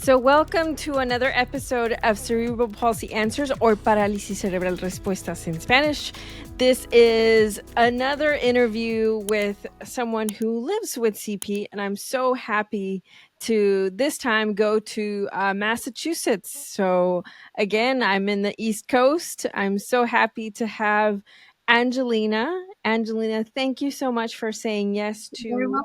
So welcome to another episode of Cerebral Palsy Answers, or Parálisis Cerebral Respuestas in Spanish. This is another interview with someone who lives with CP, and I'm so happy to this time go to Massachusetts. So again, I'm in the East Coast. I'm so happy to have Angelina. Angelina, thank you so much for saying yes to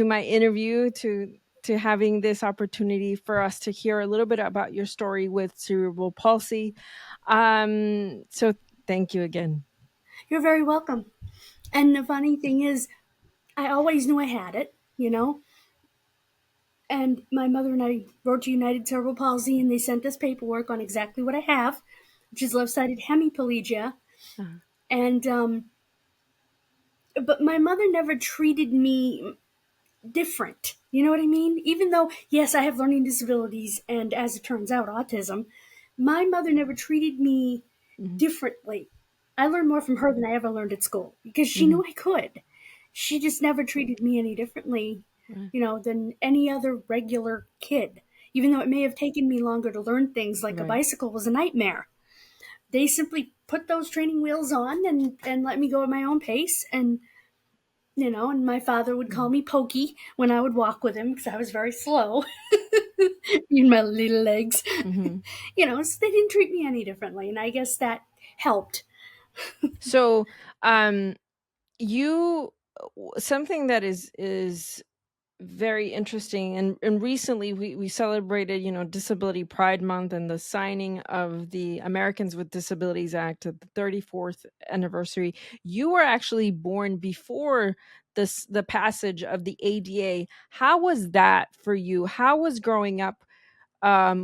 my interview, to having this opportunity for us to hear a little bit about your story with cerebral palsy. So thank you again. You're very welcome. And the funny thing is, I always knew I had it, And my mother and I wrote to United Cerebral Palsy, and they sent us paperwork on exactly what I have, which is left-sided hemiplegia. Uh-huh. And but my mother never treated me different. You know what I mean? Even though, yes, I have learning disabilities and, as it turns out, autism, my mother never treated me differently. I learned more from her than I ever learned at school because she knew I could. She just never treated me any differently, than any other regular kid. Even though it may have taken me longer to learn things like a bicycle was a nightmare. They simply put those training wheels on and let me go at my own pace. And my father would call me Pokey when I would walk with him because I was very slow in my little legs. Mm-hmm. So they didn't treat me any differently. And I guess that helped. So, you something that is very interesting, and recently we celebrated Disability Pride Month and the signing of the Americans with Disabilities Act at the 34th anniversary. You were actually born before the passage of the ADA. How was that for you? How was growing up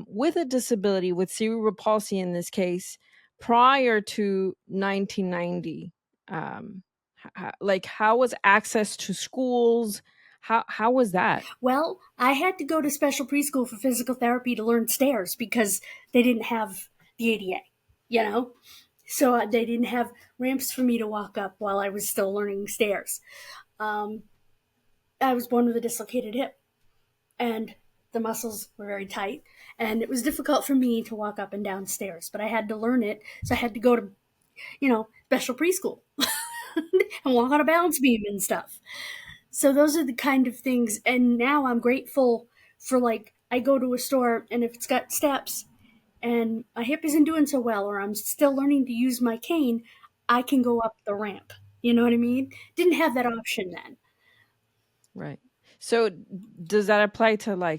with a disability, with cerebral palsy in this case, prior to 1990? How was access to schools? How was that? Well, I had to go to special preschool for physical therapy to learn stairs because they didn't have the ADA. So they didn't have ramps for me to walk up while I was still learning stairs. I was born with a dislocated hip, and the muscles were very tight, and it was difficult for me to walk up and down stairs, but I had to learn it, so I had to go to, special preschool and walk on a balance beam and stuff. So those are the kind of things, and now I'm grateful for, I go to a store, and if it's got steps, and my hip isn't doing so well, or I'm still learning to use my cane, I can go up the ramp. You know what I mean? Didn't have that option then. Right. So does that apply to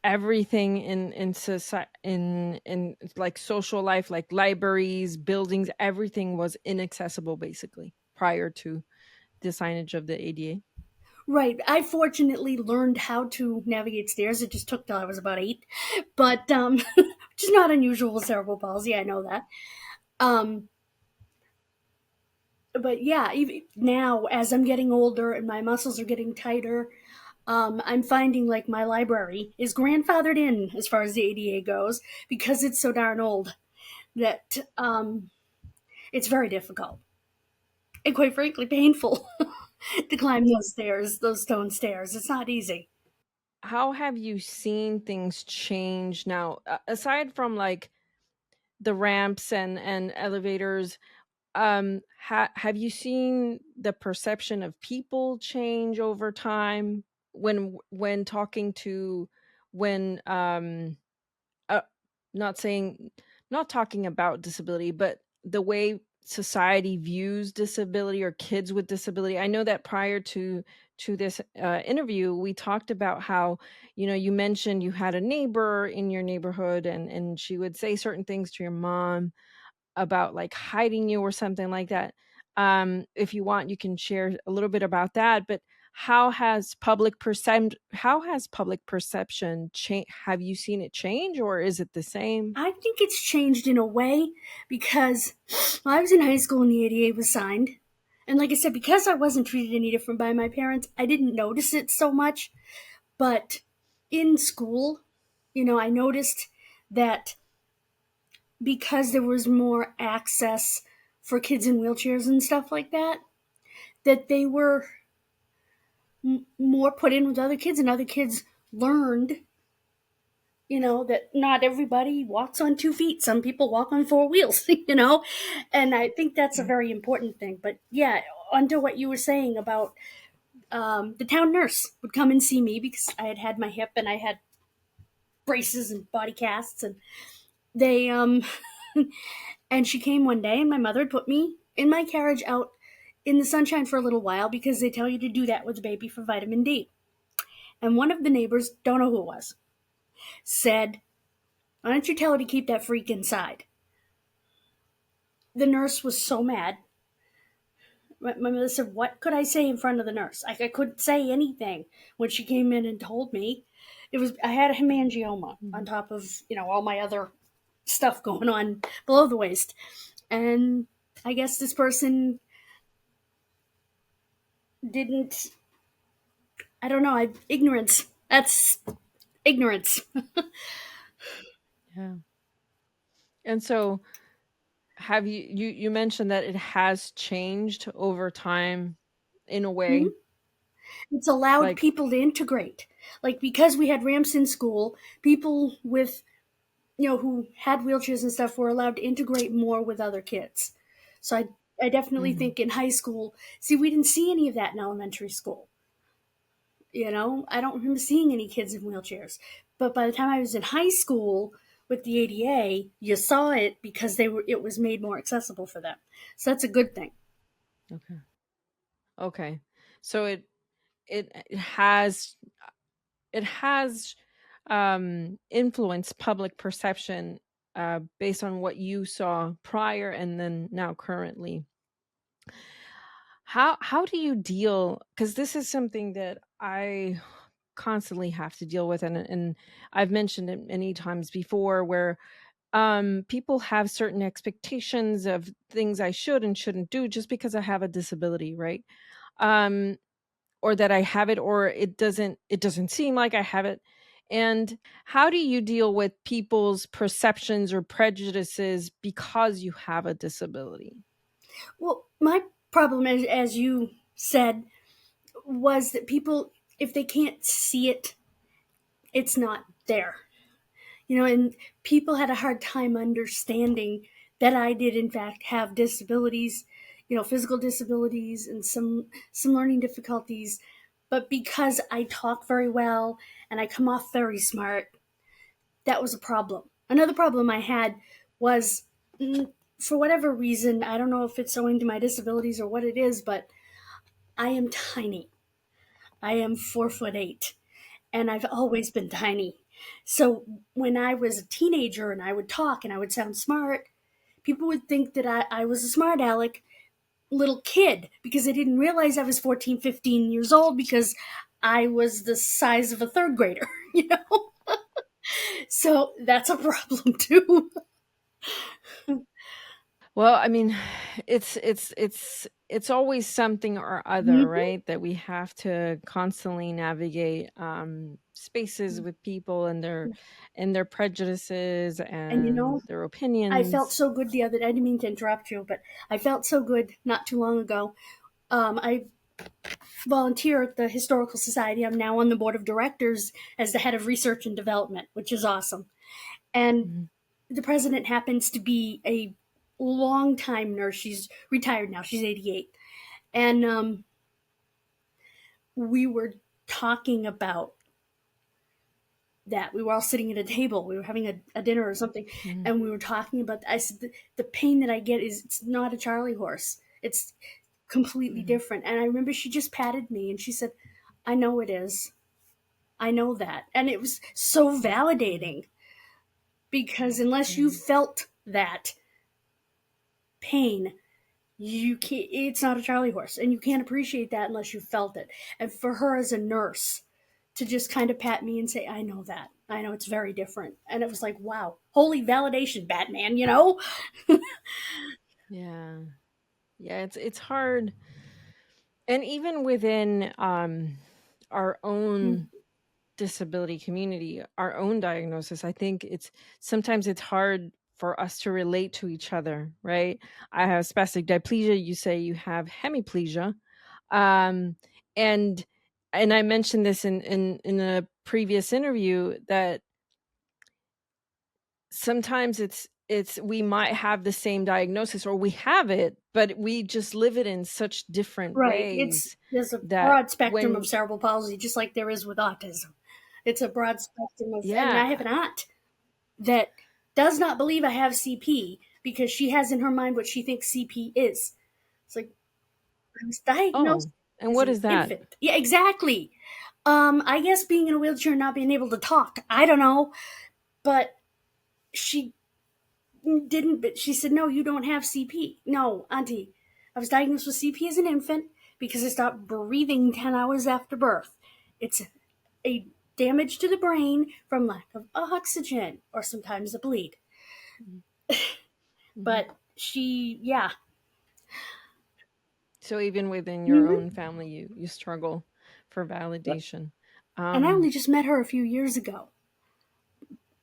everything in society, in like social life, like libraries, buildings? Everything was inaccessible basically prior to the signage of the ADA. Right. I fortunately learned how to navigate stairs. It just took till I was about 8, but which is not unusual with cerebral palsy. I know that. Um, but yeah, even now as I'm getting older and my muscles are getting tighter, I'm finding like my library is grandfathered in as far as the ADA goes because it's so darn old that it's very difficult and quite frankly painful to climb those stairs, those stone stairs. It's not easy. How have you seen things change now, aside from the ramps and elevators? Have you seen the perception of people change over time when talking to when uh, not saying not talking about disability, but the way society views disability or kids with disability? I know that prior to this interview, we talked about how you mentioned you had a neighbor in your neighborhood, and she would say certain things to your mom about hiding you or something like that. If you want, you can share a little bit about that. But how has public perception changed? Have you seen it change, or is it the same? I think it's changed in a way because I was in high school when the ADA was signed. And like I said, because I wasn't treated any different by my parents, I didn't notice it so much. But in school, I noticed that because there was more access for kids in wheelchairs and stuff like that, that they were more put in with other kids, and other kids learned that not everybody walks on 2 feet. Some people walk on four wheels, and I think that's a Yeah. very important thing. But yeah, onto what you were saying about the town nurse would come and see me because I had had my hip and I had braces and body casts, and they and she came one day, and my mother had put me in my carriage out in the sunshine for a little while because they tell you to do that with the baby for vitamin D. And one of the neighbors, don't know who it was, said, "Why don't you tell her to keep that freak inside?" The nurse was so mad. My mother said, "What could I say in front of the nurse?" I couldn't say anything when she came in and told me. I had a hemangioma on Mhm. top of, all my other stuff going on below the waist. And I guess this person didn't, I don't know, ignorance. That's ignorance. Yeah. And so have you mentioned that it has changed over time in a way, Mhm. It's allowed like people to integrate. Like, because we had ramps in school, people with, who had wheelchairs and stuff were allowed to integrate more with other kids. So I definitely Mhm. think in high school, see, we didn't see any of that in elementary school. I don't remember seeing any kids in wheelchairs. But by the time I was in high school with the ADA, you saw it because it was made more accessible for them. So that's a good thing. Okay. Okay. So it has it has influenced public perception based on what you saw prior and then now currently. How do you deal, because this is something that I constantly have to deal with, and I've mentioned it many times before, where people have certain expectations of things I should and shouldn't do just because I have a disability, right? Um or that I have it, or it doesn't seem like I have it. And how do you deal with people's perceptions or prejudices because you have a disability? Well, my problem, as you said, was that people, if they can't see it, it's not there. And people had a hard time understanding that I did, in fact, have disabilities, physical disabilities and some learning difficulties. But because I talk very well and I come off very smart, that was a problem. Another problem I had was, for whatever reason, I don't know if it's owing to my disabilities or what it is, but I am tiny. I am 4'8", and I've always been tiny. So when I was a teenager and I would talk and I would sound smart, people would think that I was a smart aleck little kid because they didn't realize I was 14, 15 years old because I was the size of a third grader, So that's a problem too. Well, I mean, it's always something or other, Mhm. right? That we have to constantly navigate spaces with people and their prejudices And and their I felt opinions. so good the other day. I didn't mean to interrupt you, but I felt so good not too long ago. I volunteer at the Historical Society. I'm now on the board of directors as the head of research and development, which is awesome. And Mhm. the president happens to be a longtime nurse. She's retired now. She's 88. And we were talking about that. We were all sitting at a table. We were having a dinner or something, Mhm. and we were talking about. I said the pain that I get is it's not a Charlie horse. It's completely Mhm. different. And I remember she just patted me and she said, "I know it is. I know that." And it was so Mhm. validating because unless you Right. felt that pain, you can't. It's not a Charlie horse, and you can't appreciate that unless you felt it. And for her as a nurse to just kind of pat me and say, "I know that. I know it's very different," and it was like, wow, holy validation, Batman. Yeah. Yeah, it's hard. And even within our own disability community, our own diagnosis, I think it's hard for us to relate to each other, right? I have spastic diplegia, you say you have hemiplegia. Um and and I mentioned this in a previous interview that sometimes it's we might have the same diagnosis, or we have it, but we just live it in such different Right. It's ways there's a that broad spectrum of when cerebral palsy, just like there is with autism. It's a broad spectrum of. I mean, I have yeah. an aunt that does not believe I have CP because she has in her mind what she thinks CP is. It's like I was diagnosed Oh, and as what an is that? infant. Yeah, exactly. I guess being in a wheelchair and not being able to talk. I don't know, but she didn't. But she said, "No, you don't have CP." No, Auntie, I was diagnosed with CP as an infant because I stopped breathing 10 hours after birth. It's a damage to the brain from lack of oxygen or sometimes a bleed. Mhm. But she, yeah. So even within your Mm-hmm. own family, you struggle for Yep. validation. And I Um, only just met her a few years ago,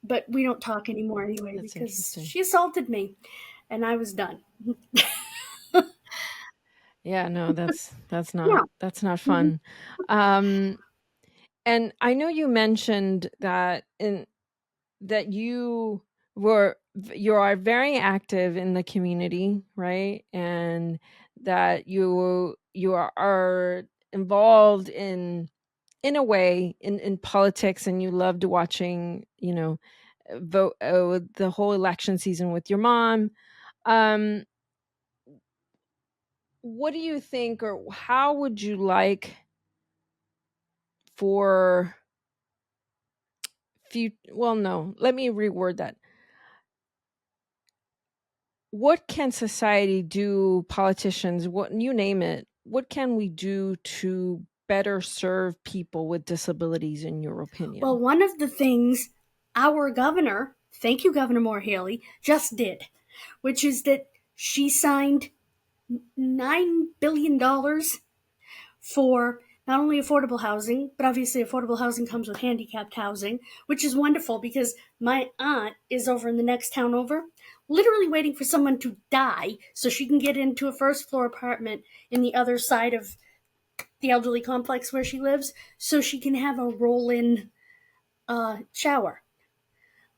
but we don't talk anymore anyway that's because interesting. she assaulted me and I was done. Yeah, no, Yeah. that's not Mm-hmm. fun. Um, and I know you mentioned that in that you are very active in the community, right? And that are involved in a way in politics, and you loved watching, vote the whole election season with your mom. Um, what do you think, or how would you like for well, no, let me reword that. What can society do, politicians, what you name it, what can we do to better serve people with disabilities, in your Well, opinion? one of the things our governor, thank you, Governor Moore Haley, just did, which is that she signed $9 billion for not only affordable housing, but obviously affordable housing comes with handicapped housing, which is wonderful because my aunt is over in the next town over, literally waiting for someone to die so she can get into a first floor apartment in the other side of the elderly complex where she lives so she can have a roll in shower.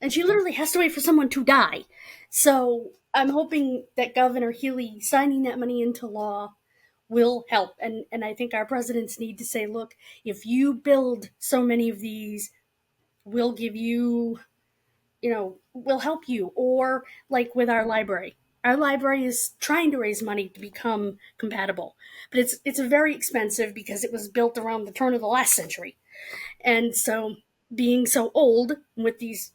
And she literally has to wait for someone to die. So I'm hoping that Governor Healy signing that money into law will help. And I think our presidents need to say, look, if you build so many of these, we'll give you, we'll help you. Or like with our library is trying to raise money to become compatible, but it's very expensive because it was built around the turn of the last century, and so being so old with these,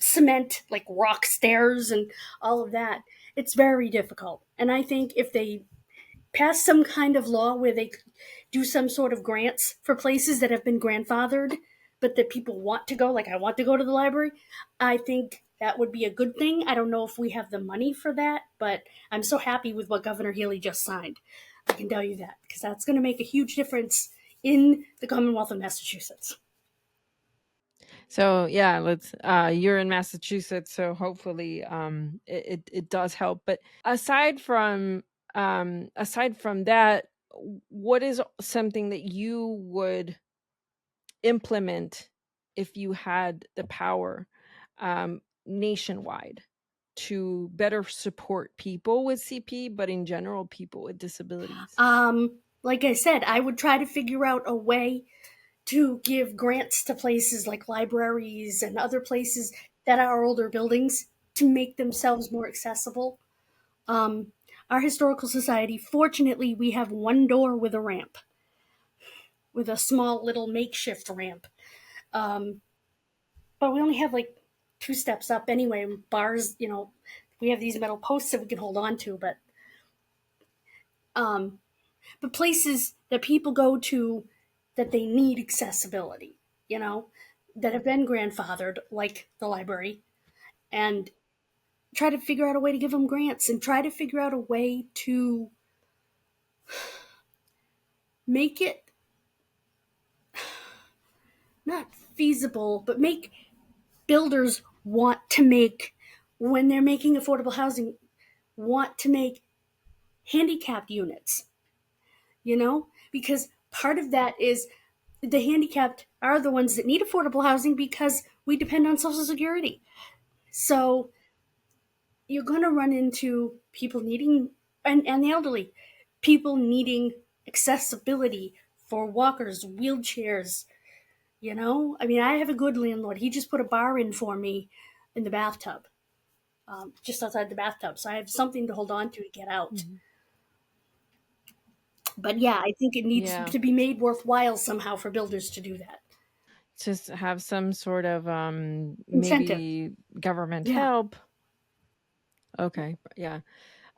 cement like rock stairs and all of that, it's very difficult. And I think if they pass some kind of law where they do some sort of grants for places that have been grandfathered, but that people want to go, like I want to go to the library, I think that would be a good thing. I don't know if we have the money for that, but I'm so happy with what Governor Healy just signed. I can tell you that because that's going to make a huge difference in the Commonwealth of Massachusetts. So yeah, let's you're in Massachusetts, so hopefully it does help. But aside from that, what is something that you would implement if you had the power, nationwide, to better support people with CP, but in general people with disabilities? Like I said, I would try to figure out a way to give grants to places like libraries and other places that are older buildings to make themselves more accessible. Um, our historical society, fortunately, we have one door with a ramp, with a small little makeshift ramp. Um, but we only have like 2 steps up anyway. Bars, we have these metal posts that we can hold on to, um, but places that people go to that they need accessibility, you know, that have been grandfathered, like the library, and try to figure out a way to give them grants and try to figure out a way to make it not feasible, but make builders want to make, when they're making affordable housing, want to make handicapped units, because part of that is the handicapped are the ones that need affordable housing because we depend on Social Security. So you're going to run into people needing, and the elderly, people needing accessibility for walkers, wheelchairs. I mean, I have a good landlord. He just put a bar in for me in the bathtub, just outside the bathtub. So I have something to hold on to get out. Mhm. But yeah, I think it needs Yeah. to be made worthwhile somehow for builders to do that. Just have some sort of Incentive. maybe government Yeah. help. Okay. Yeah.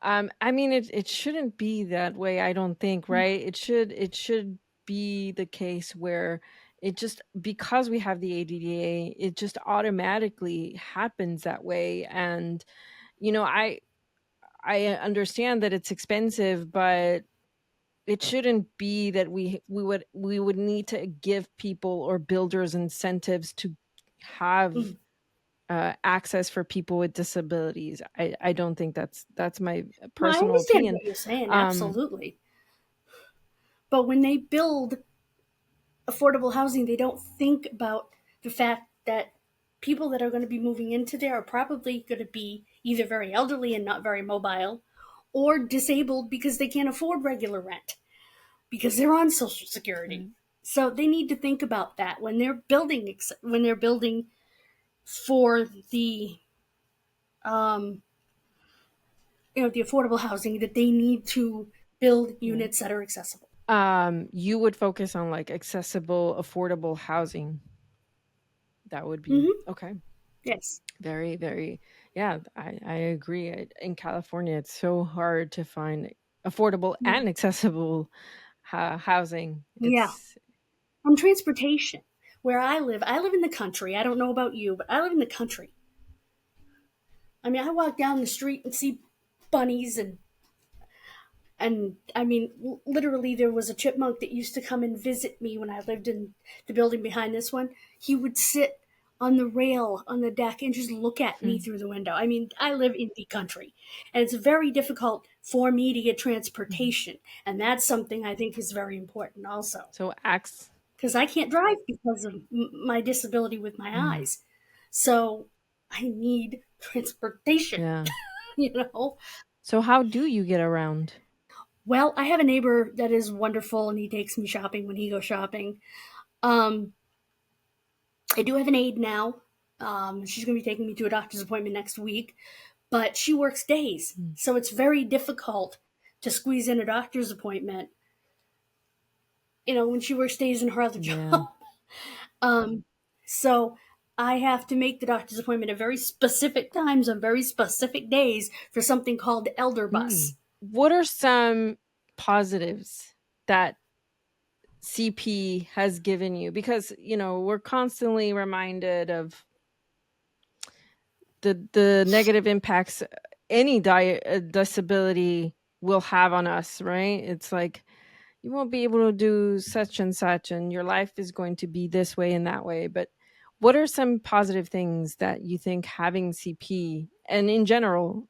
I mean, it shouldn't be that way, I don't think, right? It should be the case where it just, because we have the ADDA, it just automatically happens that way. And you know, I understand that it's expensive, but it shouldn't be that we would need to give people or builders incentives to have Mhm. access for people with disabilities. I don't think that's my No, I personal understand opinion. what you're saying, Um, absolutely. But when they build affordable housing, they don't think about the fact that people that are going to be moving into there are probably going to be either very elderly and not very mobile, or disabled because they can't afford regular rent because they're on Social Security. right. So they need to think about that when they're building for um, the affordable housing, that they need to build Yeah. units that are accessible. You would focus on like accessible, affordable housing. That would be Mm-hmm. okay. Yes. Very, very, yeah, I agree. In California, it's so hard to find affordable Yeah. and accessible housing. Yeah. It's On transportation, where I live in the country. I don't know about you, but I live in the country. I mean, I walk down the street and see bunnies and I mean, literally, there was a chipmunk that used to come and visit me when I lived in the building behind this one. He would sit on the rail on the deck and just look at me hmm, through the window. I mean, I live in the country, and it's very difficult for me to get mhm. transportation, and that's something I think is very important also, So acts. because I can't drive because of my disability with my Mm, eyes. So I need transportation, yeah. you know? So how do you get around? Well, I have a neighbor that is wonderful and he takes me shopping when he goes shopping. Um, I do have an aide now. She's going to be taking me to a doctor's appointment next week, but she works days. Mm, So it's very difficult to squeeze in a doctor's appointment, when she works days in her other yeah. job. Um, so I have to make the doctor's appointment at very specific times on very specific days for something called elder Mm. bus. What are some positives that CP has given you? Because, we're constantly reminded of the negative impacts any disability will have on us, right? It's like you won't be able to do such and such, and your life is going to be this way and that way. But what are some positive things that you think having CP and in general,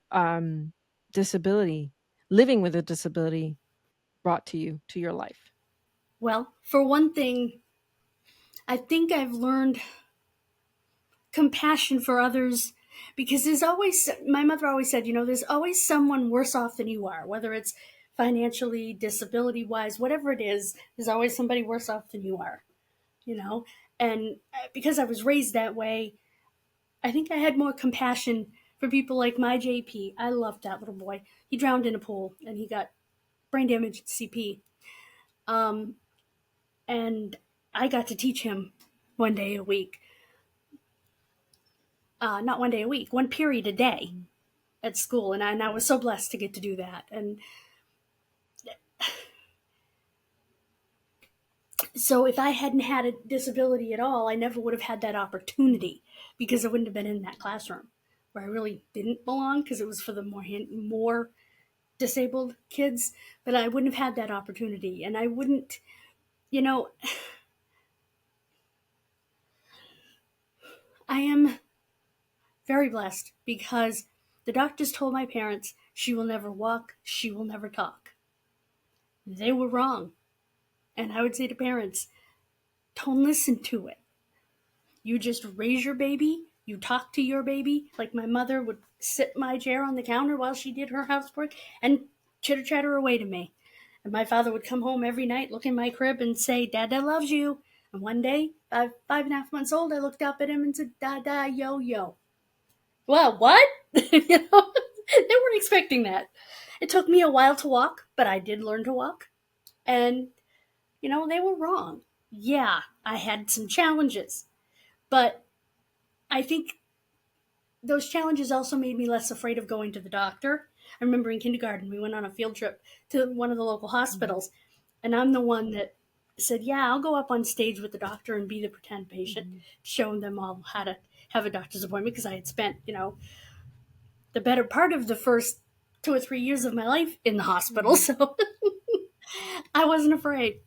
disability, living with a disability, brought to you, to your life? Well, for one thing, I think I've learned compassion for others because my mother always said, there's always someone worse off than you are, whether it's financially, disability wise, whatever it is, there's always somebody worse off than you are, you know? And because I was raised that way, I think I had more compassion for people like my JP. I loved that little boy. He drowned in a pool and he got brain damage at CP. Um, and I got to teach him one day a week. Not one day a week, one period a day at school. And I was so blessed to get to do that. And so if I hadn't had a disability at all, I never would have had that opportunity because I wouldn't have been in that classroom where I really didn't belong because it was for the more disabled kids, but I wouldn't have had that opportunity. And I wouldn't, you know, I am very blessed because the doctors told my parents she will never walk, she will never talk. They were wrong. And I would say to parents, don't listen to it. You just raise your baby, you talk to your baby. Like my mother would sit in my chair on the counter while she did her housework and chitter chatter away to me. And my father would come home every night, look in my crib, and say, Dada loves you. And one day, 5.5 months old, I looked up at him and said, Dada, yo, yo. Well, what? You know, they weren't expecting that. It took me a while to walk, but I did learn to walk. And, they were wrong. Yeah, I had some challenges, but I think those challenges also made me less afraid of going to the doctor. I remember in kindergarten, we went on a field trip to one of the local hospitals, and I'm the one that said, yeah, I'll go up on stage with the doctor and be the pretend patient, showing them all how to have a doctor's appointment because I had spent, the better part of the first 2 or 3 years of my life in the hospital. So I wasn't afraid.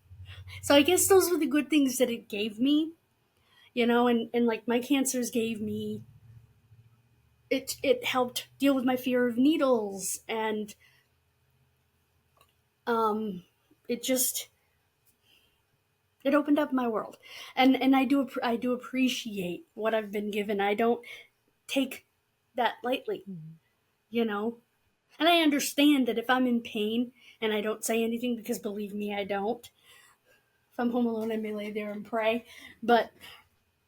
So I guess those were the good things that it gave me, and like my cancers gave me, it helped deal with my fear of needles, and um, it just, it opened up my world. And I do appreciate what I've been given. I don't take that lightly, you know. And I understand that if I'm in pain and I don't say anything, because believe me, I don't. If I'm home alone, I may lay there and pray. But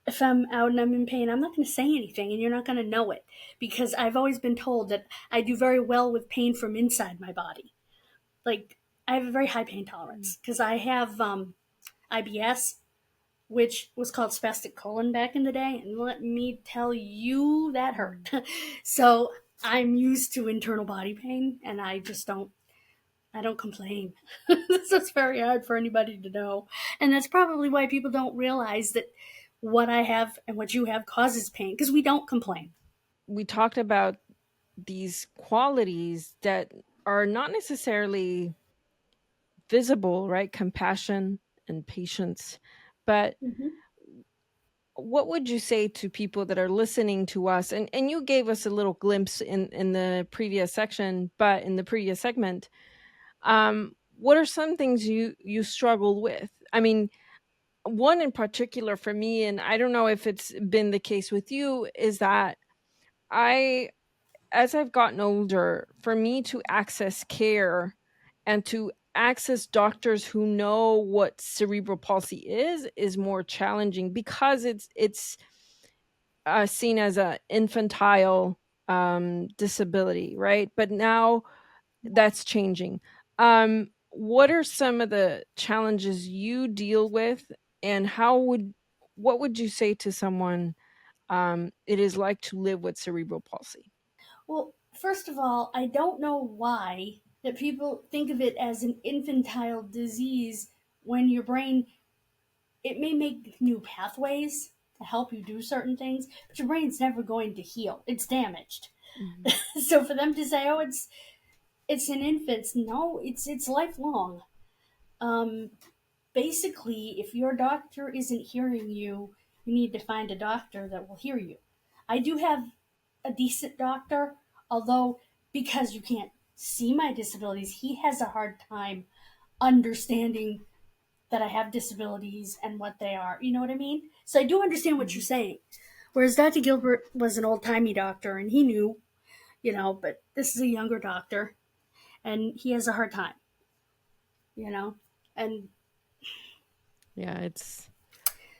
if I'm out and I'm in pain, I'm not going to say anything, and you're not going to know it, because I've always been told that I do very well with pain from inside my body. Like, I have a very high pain tolerance because I have IBS, which was called spastic colon back in the day, and let me tell you, that hurt. So I'm used to internal body pain, and I don't complain. That's very hard for anybody to know. And that's probably why people don't realize that what I have and what you have causes pain, because we don't complain. We talked about these qualities that are not necessarily visible, right? Compassion and patience. But Mm-hmm. what would you say to people that are listening to us? And you gave us a little glimpse in the previous section, but in the previous segment, what are some things you struggle with? I mean, one in particular for me, and I don't know if it's been the case with you, is that I as I've gotten older, for me to access care and to access doctors who know what cerebral palsy is more challenging because it's seen as a infantile disability, right? But now that's changing. What are some of the challenges you deal with, and what would you say to someone it is like to live with cerebral palsy? Well, first of all, I don't know why that people think of it as an infantile disease when your brain, it may make new pathways to help you do certain things, but your brain's never going to heal. It's damaged. Mhm. So for them to say, "Oh, it's an infant," no, it's lifelong. Um, Basically, if your doctor isn't hearing you, you need to find a doctor that will hear you. I do have a decent doctor, although because you can't see my disabilities, he has a hard time understanding that I have disabilities and what they are. You know what I mean? So I do understand what you're Mhm. saying. Whereas Dr. Gilbert was an old timey doctor and he knew, but this is a younger doctor and he has a hard time, you know? And Yeah, it's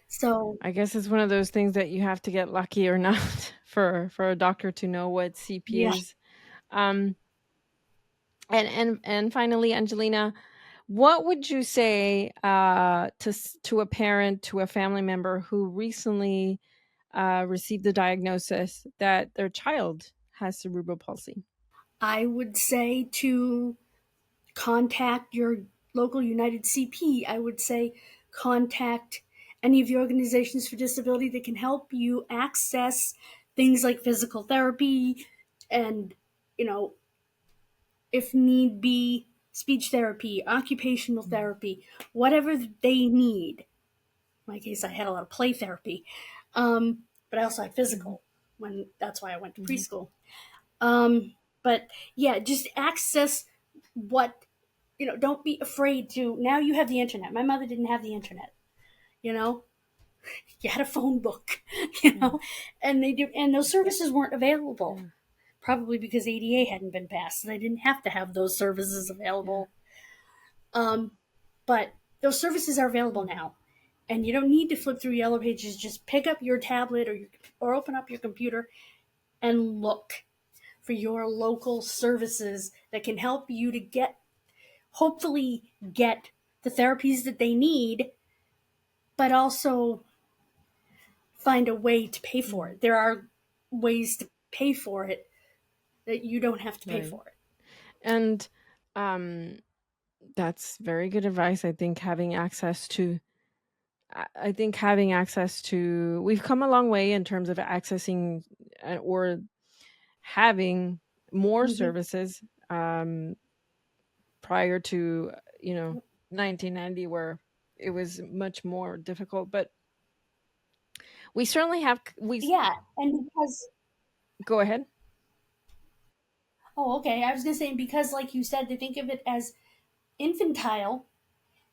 so, I guess it's one of those things that you have to get lucky or not for a doctor to know what CP yeah, is. Um, and finally, Angelina, what would you say to a parent, to a family member who recently received the diagnosis that their child has cerebral palsy? I would say to contact your local United CP. I would say contact any of the organizations for disability that can help you access things like physical therapy and, you know, if need be, speech therapy, occupational therapy, whatever they need. In my case, I had a lot of play therapy, but I also had Mhm. physical when that's why I went to Mhm. preschool. Um, but yeah, just access what, don't be afraid to. Now you have the internet. My mother didn't have the internet, you know? You had a phone book, you know, and those services weren't available. Yeah. Probably because ADA hadn't been passed, so they didn't have to have those services available. But those services are available now, and you don't need to flip through Yellow Pages. Just pick up your tablet or open up your computer and look for your local services that can help you to hopefully get the therapies that they need, but also find a way to pay for it. There are ways to pay for it that you don't have to pay Right. for it. And that's very good advice. I think having access to we've come a long way in terms of accessing or having more Mm-hmm. services prior to 1990, where it was much more difficult. But we certainly have Yeah, and because go ahead. oh, okay, I was gonna say because, like you said, they think of it as infantile.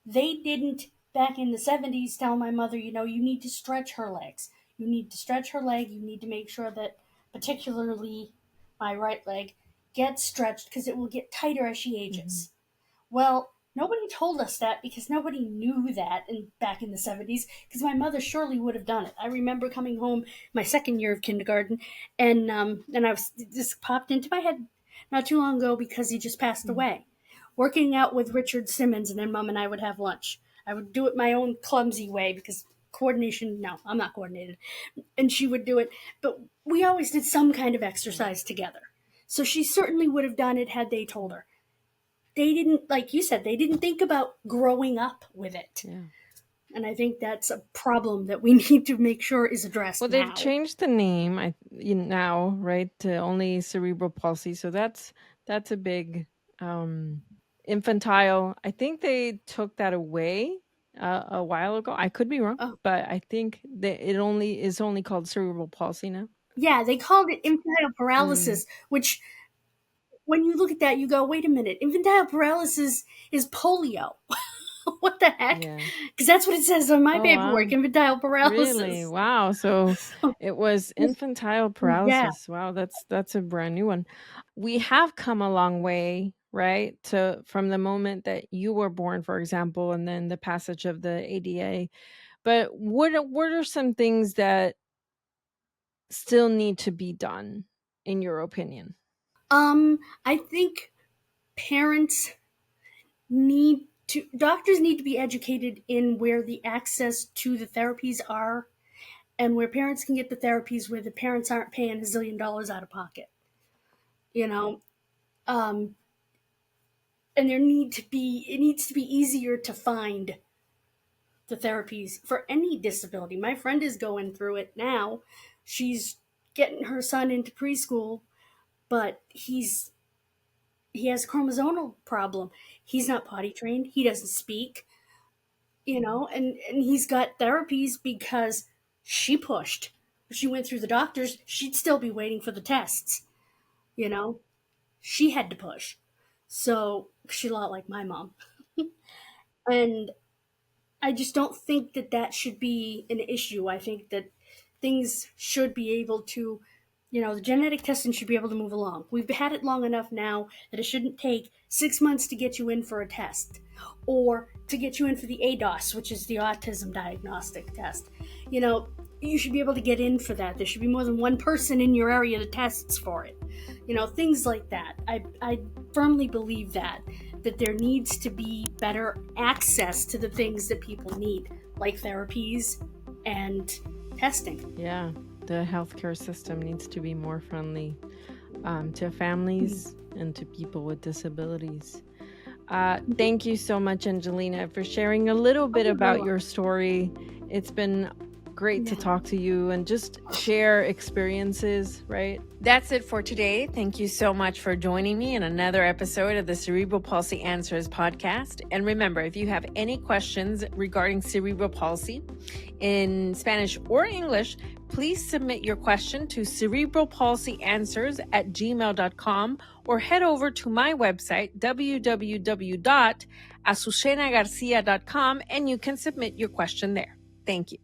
They didn't back in the 70s tell my mother, you need to stretch her legs. You need to stretch her leg. You need to make sure that, particularly my right leg, gets stretched because it will get tighter as she Mm-hmm. ages. Well, nobody told us that because nobody knew that back in the 70s because my mother surely would have done it. I remember coming home my second year of kindergarten and I was just popped into my head not too long ago because he just passed away. Working out with Richard Simmons, and then Mom and I would have lunch. I would do it my own clumsy way because coordination, no, I'm not coordinated. And she would do it, but we always did some kind of exercise together. So she certainly would have done it had they told her. They didn't, like you said, they didn't think about growing up with it. Yeah. And I think that's a problem that we need to make sure is addressed Well, they've now. changed the name now, right, to only cerebral palsy. So that's a big infantile. I think they took that away a while ago. I could be wrong, Oh, but I think that it is only called cerebral palsy now. yeah, they called it infantile paralysis, which when you look at that, you go, wait a minute, infantile paralysis is polio. What the heck? Yeah. Because that's what it says on my Oh, paperwork, wow. infantile Really? paralysis. Wow. So it was infantile Yeah. paralysis. Wow, that's a brand new one. We have come a long way, right? To from the moment that you were born, for example, and then the passage of the ADA. But what are some things that still need to be done, in your opinion? I think parents doctors need to be educated in where the access to the therapies are and where parents can get the therapies where the parents aren't paying $1 zillion out of pocket. You know, um, and it needs to be easier to find the therapies for any disability. My friend is going through it now. She's getting her son into preschool, but he has a chromosomal problem. He's not potty trained. He doesn't speak, and he's got therapies because she pushed. If she went through the doctors, she'd still be waiting for the tests. You know, she had to push. So she's a lot like my mom. And I just don't think that that should be an issue. I think that things should be able to, the genetic testing should be able to move along. We've had it long enough now that it shouldn't take 6 months to get you in for a test or to get you in for the ADOS, which is the autism diagnostic test. You should be able to get in for that. There should be more than one person in your area that tests for it. Things like that. I firmly believe that there needs to be better access to the things that people need, like therapies and testing. Yeah, the healthcare system needs to be more friendly to families and to people with disabilities. Thank you so much, Angelina, for sharing a little bit about your story. It's been great to talk to you and just share experiences, right? That's it for today. Thank you so much for joining me in another episode of the Cerebral Palsy Answers podcast. And remember, if you have any questions regarding cerebral palsy in Spanish or English, please submit your question to cerebralpalsyanswers@gmail.com or head over to my website, www.azucenagarcia.com, and you can submit your question there. Thank you.